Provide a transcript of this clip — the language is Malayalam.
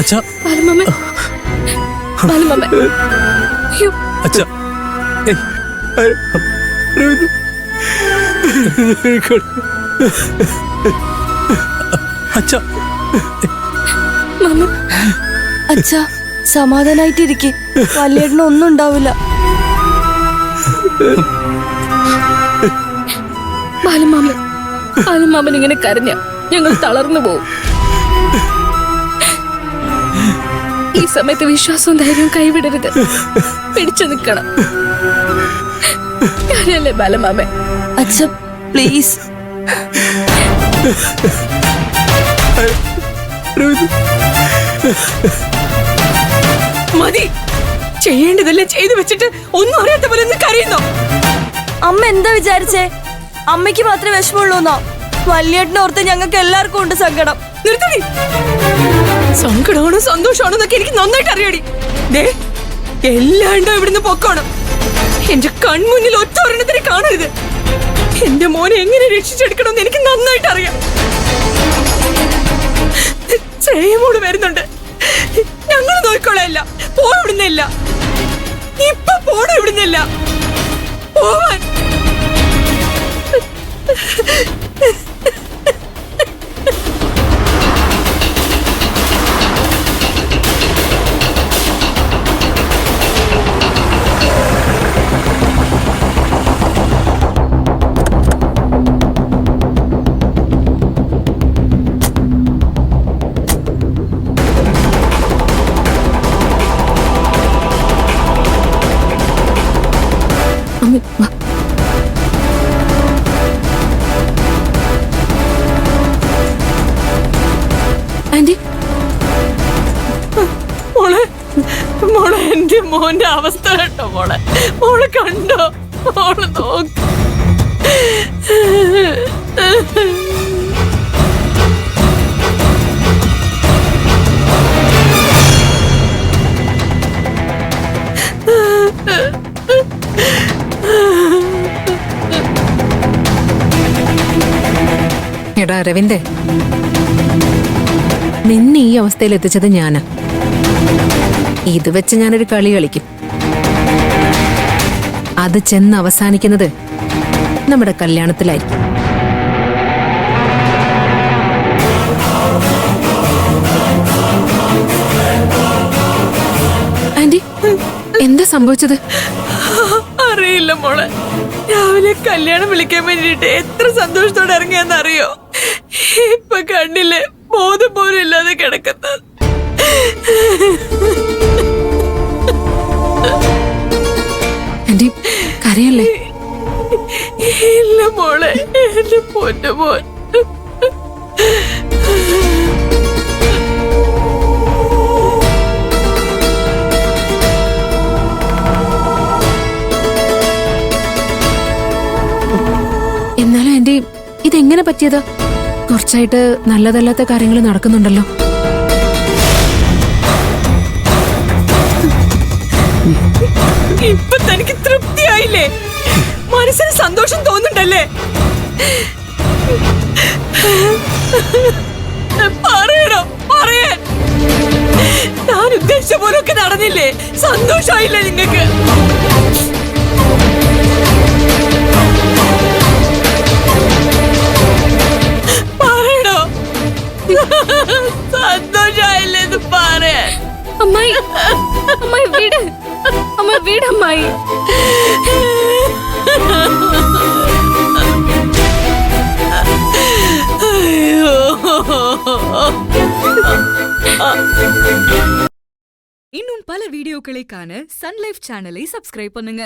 അച്ഛാ ബാലമാമ ബാലമാമ അയ്യോ അച്ഛാ അച്ഛാ മാമ അച്ഛാ സമാധാനായിട്ടിരിക്കെ വല്യേട്ടന് ഒന്നും ഉണ്ടാവില്ല. ബാലമാമൻ ഇങ്ങനെ കരഞ്ഞ ഞങ്ങൾ തളർന്നു പോവും. ഈ സമയത്ത് വിശ്വാസവും ധൈര്യവും കൈവിടരുത്. പിടിച്ചു നിൽക്കണം. ഞാനല്ലേ ബാലമാമ. അച്ഛ പ്ലീസ്. മതി. ചെയ്യേണ്ടതല്ലേ ചെയ്തു വെച്ചിട്ട് ഒന്നും അറിയാത്ത പോലെ കരയുന്നോ? അമ്മ എന്താ വിചാരിച്ചേ? അമ്മയ്ക്ക് മാത്രമേ വിഷമമുള്ളൂന്നോ? വല്യേട്ടനെ ഓർത്ത് ഞങ്ങൾക്ക് എല്ലാവർക്കും ഉണ്ട് സങ്കടം. നിർത്തടി. സങ്കടമാണോ സന്തോഷമാണോ എന്നൊക്കെ എനിക്ക് നന്നായിട്ട് അറിയാടി. എല്ലാണ്ടോ ഇവിടുന്ന് പൊക്കോണം. എന്റെ കൺമുന്നിൽ ഒറ്റ ഒരെണ്ണത്തിനെ കാണരുത്. എന്റെ മോനെ എങ്ങനെ രക്ഷിച്ചെടുക്കണമെന്ന് എനിക്ക് നന്നായിട്ട് അറിയാം. ശ്രേയമോട് വരുന്നുണ്ട്. ഞങ്ങൾ നോക്കിക്കോളല്ല. പോവിടുന്നില്ല. ഇപ്പൊ പോണ ഇവിടുന്നില്ല. പോവാൻ മോളെ എന്റെ മോന്റെ അവസ്ഥ കേട്ടോ മോളെ കണ്ടോ? മോളെ നോക്ക്. എടാ അരവിന്ദേ, നിന്നെ ഈ അവസ്ഥയിൽ എത്തിച്ചത് ഞാനാ. ഇത് വെച്ച് ഞാനൊരു കളി കളിക്കും. അത് ചെന്ന് അവസാനിക്കുന്നത് നമ്മുടെ കല്യാണത്തിലായിരിക്കും. ആന്റി, എന്താ സംഭവിച്ചത്? അറിയില്ല മോളെ. രാവിലെ കല്യാണം വിളിക്കാൻ വേണ്ടിട്ട് എത്ര സന്തോഷത്തോടെ ഇറങ്ങിയെന്നറിയോ? ഇപ്പൊ കണ്ണില്ലേ ബോധം പോലും ഇല്ലാതെ കിടക്കുന്നത്. ആന്റി കരയല്ലേ? ഇല്ല മോളെ, എന്റെ പൊന്നു മോൻ. എന്നാലും ആന്റി ഇതെങ്ങനെ പറ്റിയതാ? കുറച്ചായിട്ട് നല്ലതല്ലാത്ത കാര്യങ്ങൾ നടക്കുന്നുണ്ടല്ലോ. ഇപ്പൊ തനിക്ക് തൃപ്തിയായില്ലേ? മനസ്സിന് സന്തോഷം തോന്നുന്നുണ്ടല്ലേ? പറയണോ? പറയാൻ ഞാൻ ഉദ്ദേശിച്ച പോലൊക്കെ നടന്നില്ലേ? സന്തോഷായില്ലേ നിങ്ങക്ക്? പറയണോ? സന്തോഷായില്ലേ എന്ന് പറയാൻ? അമ്മായി അമ്മായി വീട് അമ്മ വീടമ്മായി. இன்னும் பல வீடியோக்களை காண சன் லைஃப் சேனலை சப்ஸ்கிரைப் பண்ணுங்க.